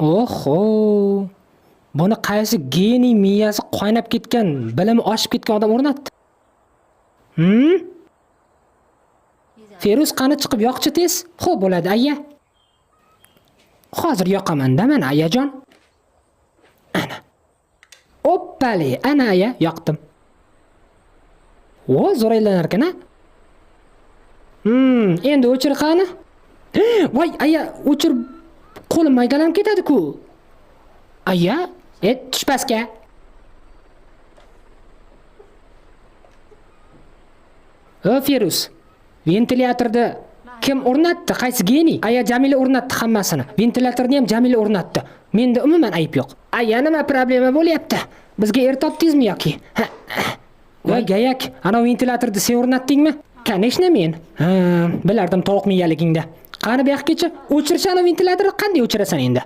Oho. Buni qaysi geniy miyasi qaynab ketgan, bilimi oshib ketgan odam o'rnatdi? Feruz qani chiqib yoqchi tez? Xo'p bo'ladi, aya. Hozir yoqaman-da mana ayajon. Ana. Oppali, ana aya, yoqdim. Vo, zo'r aylanar ekan-a? Endi o'chir qani? Voy, aya, o'chir. Qo'lim maydalanib ketadi-ku. Aya, tush pastga. Feruz, ventilyatorni kim o'rnatdi? Qaysi geniy? Aya Jamila o'rnatdi hammasini. Ventilyatorni ham Jamila o'rnatdi. Menda umuman ayb yo'q. Aya, nima problema bo'lyapti? Bizga topdingizmi yoki? Voy gayak, ana ventilyatorni sen o'rnatdingmi? Конечно men. Bilardim tovuq miyaligingda. Qani bu yoqgacha o'chirishani ventilyatorni qanday o'chirasan endi?